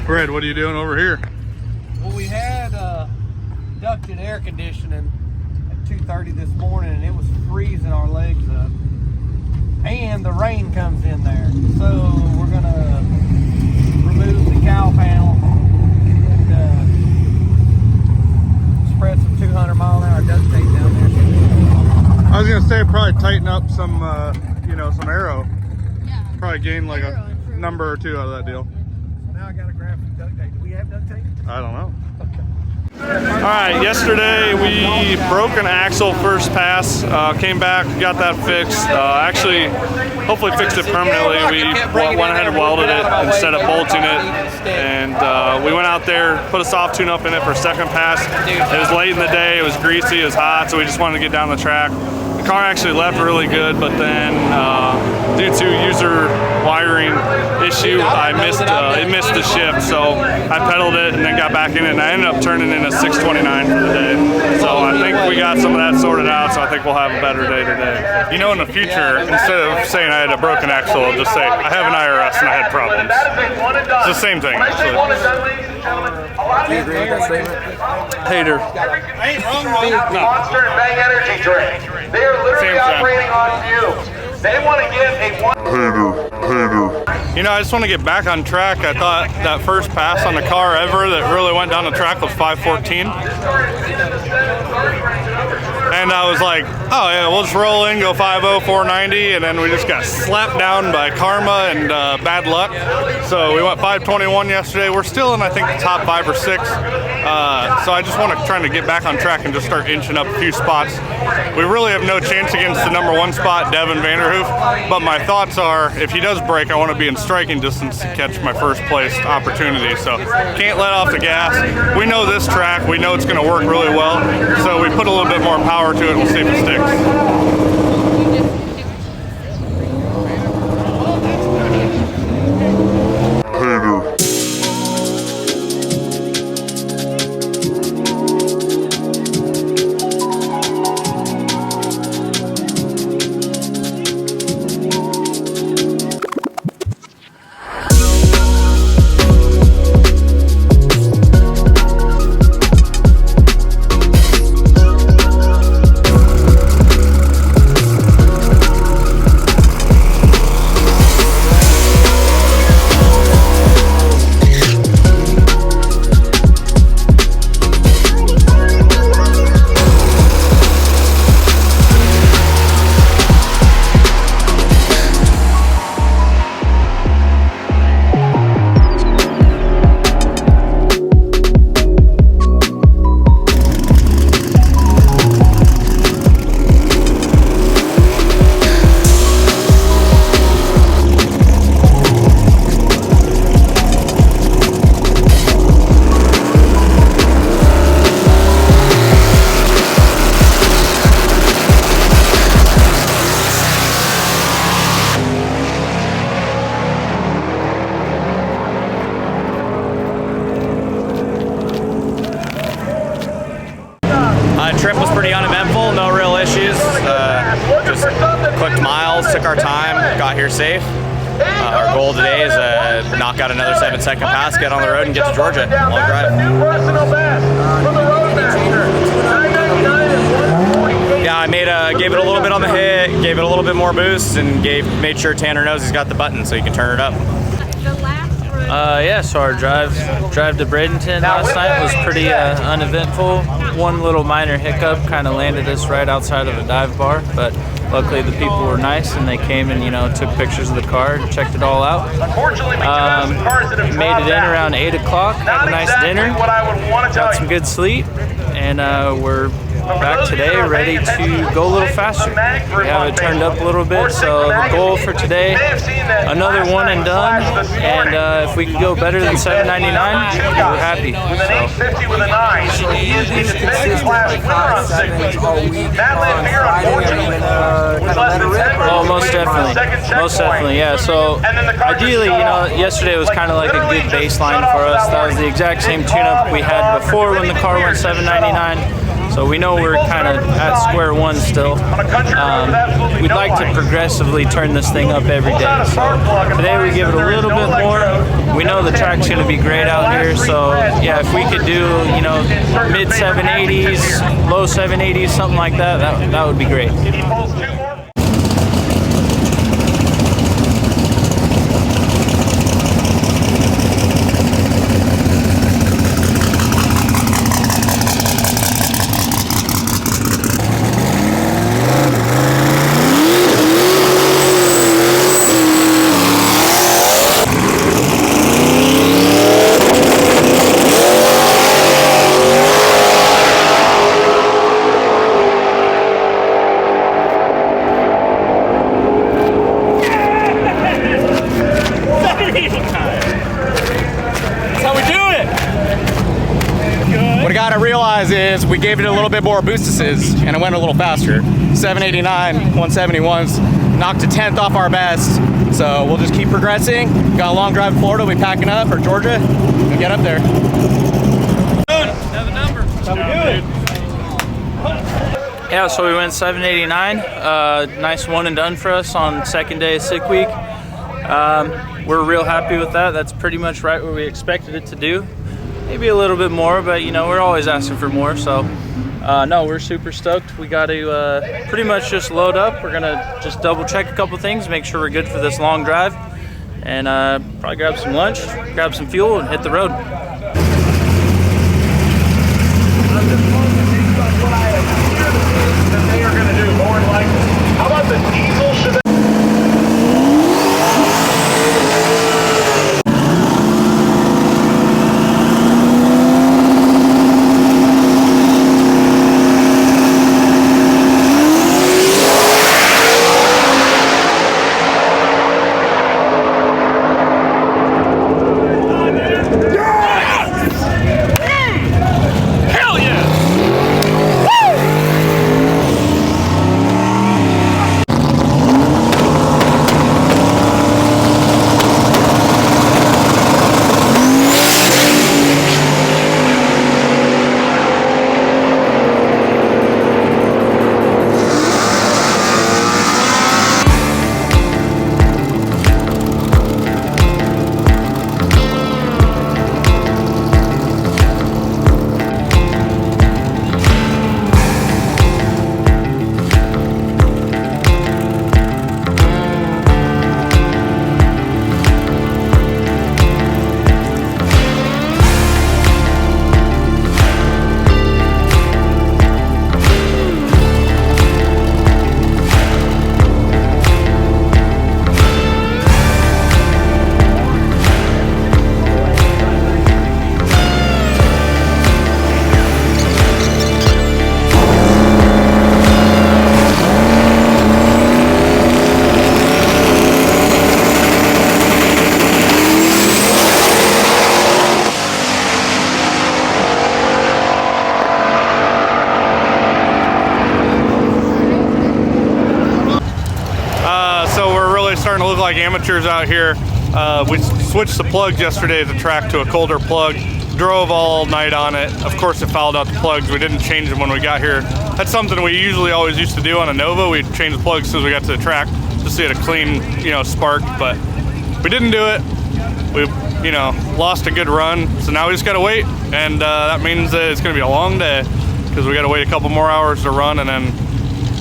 Brad, what are you doing over here? Well, we had ducted air conditioning at 2:30 this morning, and it was freezing our legs up. And the rain comes in there, so we're gonna remove the cowl panel and spread some 200-mile-an-hour duct tape down there. I was gonna say probably tighten up some, you know, some arrow. Yeah. Probably gain like a number or two out of that deal. Now I gotta grab some duct tape. Do we have duct tape? I don't know. All right, yesterday we broke an axle first pass, came back, got that fixed. Actually, hopefully fixed it permanently. We went ahead and welded it instead of bolting it. And we went out there, put a soft tune-up in it for a second pass. It was late in the day, it was greasy, it was hot, so we just wanted to get down the track. The car actually left really good, but then due to user wiring issue, it missed the shift, so I pedaled it and then got back in it, and I ended up turning in a 629 for the day. So I think we got some of that sorted out, so I think we'll have a better day today. You know, in the future, instead of saying I had a broken axle, I'll just say I have an IRS and I had problems. It's the same thing, actually. Do you agree with that statement? Hater. I ain't wrong, no. Monster and Bang energy drink. They are literally operating on fumes. They want to get a You know, I just want to get back on track. I thought that first pass on the car ever that really went down the track was 514. And I was like, oh yeah, we'll just roll in, go 5.0, 490, and then we just got slapped down by karma and bad luck. So we went 521 yesterday. We're still in, I think, the top 5 or 6. So I just want to try to get back on track and just start inching up a few spots. We really have no chance against the #1 spot, Devin Vanderhoof. But my thoughts are, if he does break, I want to be in striking distance to catch my first place opportunity. So can't let off the gas. We know this track. We know it's going to work really well. So we put a little bit more power to it. We'll see if it sticks. Trip was pretty uneventful, no real issues. Just clicked miles, took our time, got here safe. Our goal today is knock out another 7-second pass, get on the road, and get to Georgia. Long drive. Yeah, I gave it a little bit on the hit, gave it a little bit more boost, and made sure Tanner knows he's got the button so he can turn it up. The last Yeah, so our drive to Bradenton last night was pretty uneventful. One little minor hiccup kind of landed us right outside of a dive bar, but luckily the people were nice and they came and took pictures of the car and checked it all out. Made it in around 8 o'clock, had a nice dinner, got some good sleep, and we're back today ready to go a little faster. We have it turned up a little bit, so the goal for today, another one and done, and if we can go better than 799, we're happy. So you do these consistent like high sevens all week on Friday, and then kind of let it rip? Oh, most definitely, yeah. So ideally, yesterday was kind of like a good baseline for us. That was the exact same tune-up we had before when the car went 799. So we know we're kind of at square one still. We'd like to progressively turn this thing up every day. So today we give it a little bit more. We know the track's going to be great out here. So yeah, if we could do, mid 780s, low 780s, something like that, that would be great. What I gotta realize is we gave it a little bit more boostices and it went a little faster. 789, 171s, knocked a 10th off our best. So we'll just keep progressing. Got a long drive to Florida, we'll be packing up, or Georgia, and get up there. Have a number. How we doing? Yeah, so we went 789. Nice one and done for us on second day of sick week. We're real happy with that. That's pretty much right where we expected it to do. Maybe a little bit more, but we're always asking for more. So no, we're super stoked. We got to pretty much just load up. We're gonna just double check a couple things, make sure we're good for this long drive, and probably grab some lunch, grab some fuel, and hit the road. They are going to do more like this. How about the diesel should starting to look like amateurs out here. We switched the plugs yesterday at the track to a colder plug. Drove all night on it. Of course, it fouled out the plugs. We didn't change them when we got here. That's something we usually always used to do on a Nova. We'd change the plugs as soon as we got to the track just to get a clean, spark. But we didn't do it. We, lost a good run. So now we just gotta wait, and that means that it's gonna be a long day because we gotta wait a couple more hours to run, and then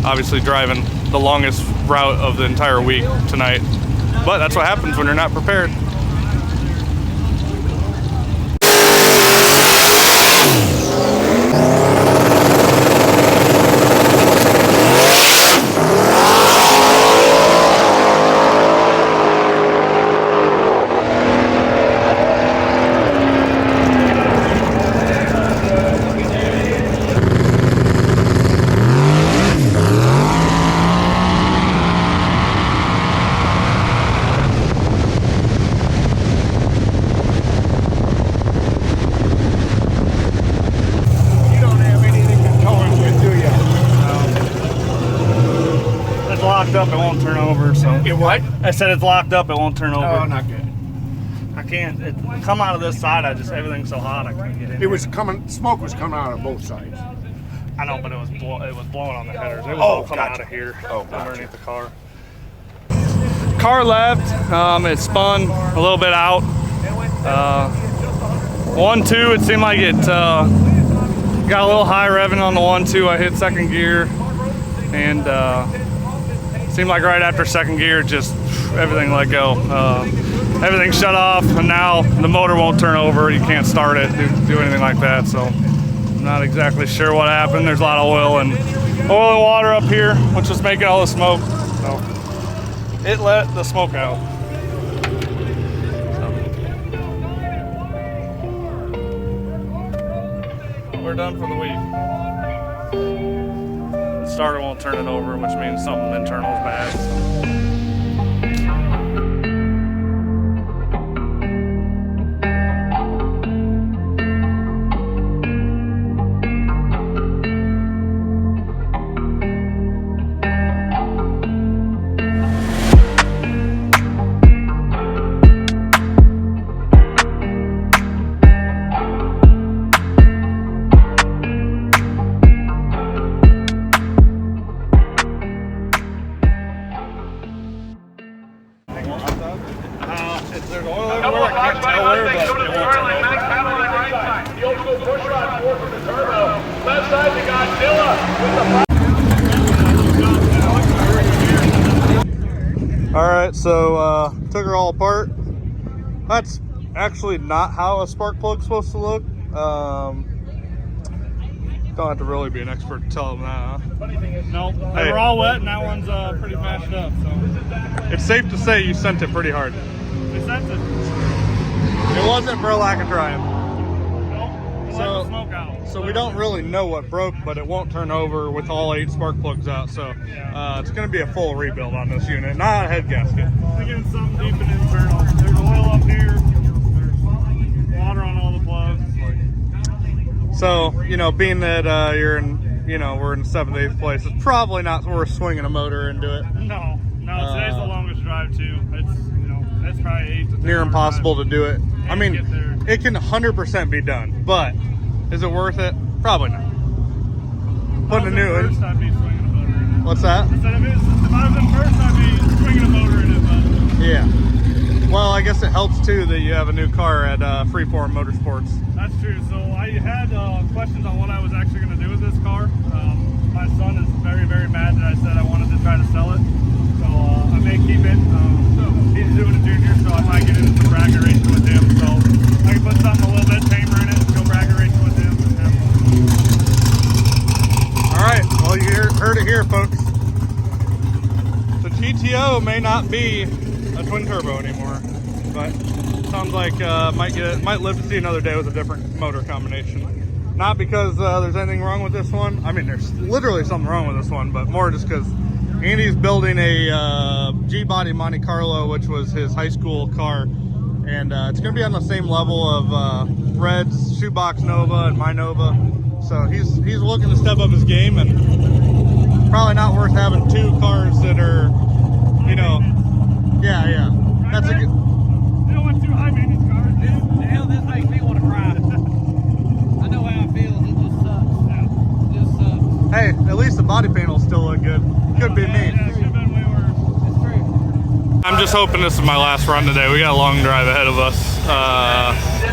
obviously driving the longest route of the entire week tonight. But that's what happens when you're not prepared. It what? I said it's locked up. It won't turn over. Oh, not good. I can't come out of this side. Everything's so hot. I can't get in. It was coming. Smoke was coming out of both sides. I know, but it was blowing on the headers. It was Oh, coming gotcha. out of here. Oh, gotcha. Underneath the car. Car left. It spun a little bit out. 1-2. It seemed like it got a little high revving on the 1-2. I hit second gear, and seemed like right after second gear, just everything let go. Everything shut off, and now the motor won't turn over. You can't start it, do anything like that. So I'm not exactly sure what happened. There's a lot of oil and water up here, which is making all the smoke. So it let the smoke out. So we're done for the week. The starter won't turn it over, which means something internal is bad. So. There's oil everywhere. I can't tell where, but it won't turn over. All right, so took her all apart. That's actually not how a spark plug's supposed to look. Don't have to really be an expert to tell them that, huh? No, they were all wet, and that one's pretty mashed up. So it's safe to say you sent it pretty hard. We sent it. It wasn't for a lack of trying. Nope. Let the smoke out. So we don't really know what broke, but it won't turn over with all 8 spark plugs out. So it's going to be a full rebuild on this unit, not a head gasket. We're getting something deep and internal. There's oil up here. There's water on all the plugs. So, you know, being that you're in, you know, we're in 7th, 8th place, it's probably not worth swinging a motor into it. No, today's the longest drive too. It's, you know, it's probably 8 to 10 Near impossible to do it. I mean, it can 100% be done, but is it worth it? Probably not. Putting a new one. I'd be swinging a motor in it. What's that? I said if I was in first, I'd be swinging a motor in it. But yeah. Well, I guess it helps too that you have a new car at Freeform Motorsports. That's true. So I had questions on what I was actually going to do with this car. My son is very, very mad that I said I wanted to try to sell it. So I may keep it. He's doing a junior, so I might get into some bracket racing with him. So I can put something a little bit tamer in it and go bracket racing with him. All right. Well, you heard it here, folks. The GTO may not be a twin turbo anymore, but sounds like might live to see another day with a different motor combination. Not because there's anything wrong with this one. I mean, there's literally something wrong with this one, but more just because Andy's building a G-body Monte Carlo, which was his high school car, and it's going to be on the same level of Red's Shoebox Nova and my Nova. So he's looking to step up his game, and probably not worth having 2 cars that are, you know. Yeah. That's a good. You don't want 2 high maintenance cars, dude. Hell, this makes me want to cry. I know how it feels. It just sucks. It just sucks. Hey, at least the body panels still look good. Could be me. Yeah, it could have been way worse. It's true. I'm just hoping this is my last run today. We got a long drive ahead of us.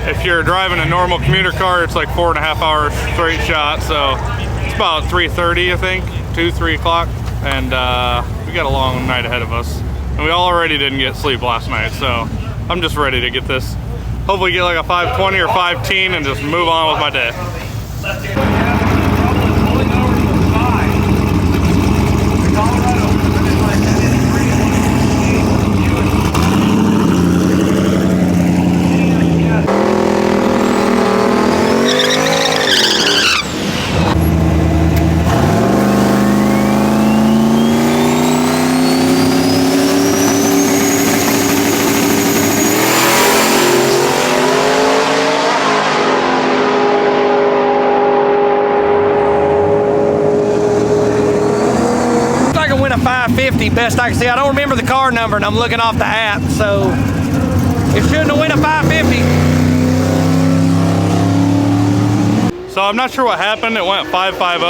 If you're driving a normal commuter car, it's like 4.5 hours straight shot. So it's about 3:30, I think, 3 o'clock, and we got a long night ahead of us. And we already didn't get sleep last night, so I'm just ready to get this. Hopefully get like a 520 or 510 and just move on with my day. 550, best I can see. I don't remember the car number, and I'm looking off the app, so it shouldn't have went a 550. So I'm not sure what happened. It went 550.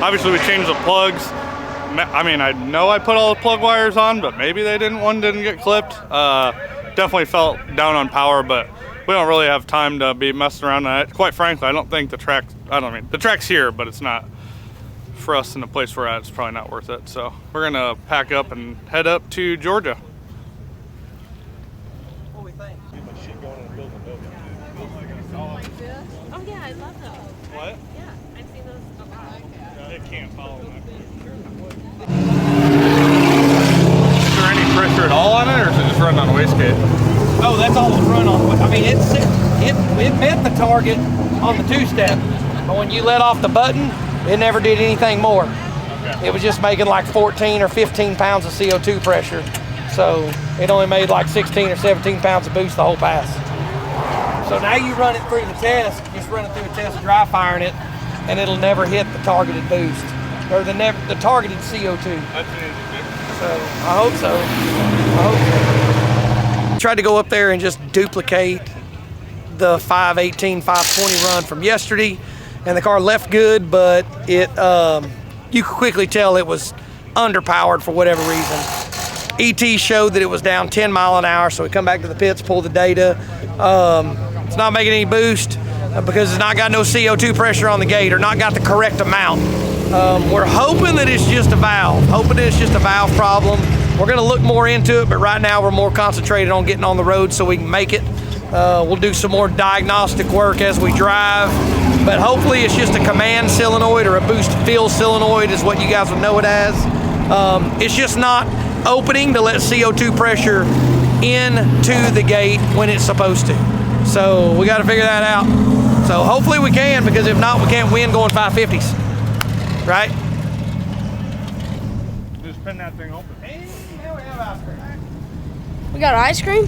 Obviously we changed the plugs. I mean, I know I put all the plug wires on, but maybe one didn't get clipped. Definitely felt down on power, but we don't really have time to be messing around on it. Quite frankly, I don't think the track's here, but it's not, for us in the place we're at, it's probably not worth it. So we're gonna pack up and head up to Georgia. What do we think? Oh yeah, I love those. What? Yeah, I've seen those a lot. It can't follow that. Is there any pressure at all on it, or is it just running on a wastegate? Oh, that's all it's run on. I mean, it met the target on the two-step, but when you let off the button, it never did anything more. Okay. It was just making like 14 or 15 pounds of CO2 pressure. So it only made like 16 or 17 pounds of boost the whole pass. So now you run it through the test, just run it through a test dry firing it, and it'll never hit the targeted boost, or the targeted CO2. That's an easy fix. So I hope so. Tried to go up there and just duplicate the 518, 520 run from yesterday, and the car left good, but it you could quickly tell it was underpowered for whatever reason. ET showed that it was down 10 mile an hour, so we come back to the pits, pull the data. It's not making any boost because it's not got no CO2 pressure on the gate, or not got the correct amount. We're hoping that it's just a valve, problem. We're gonna look more into it, but right now we're more concentrated on getting on the road so we can make it. We'll do some more diagnostic work as we drive, but hopefully it's just a command solenoid or a boost fill solenoid is what you guys would know it as. It's just not opening to let CO2 pressure into the gate when it's supposed to. So we gotta figure that out. So hopefully we can, because if not, we can't win going 550s, right? Just pin that thing open. We got ice cream?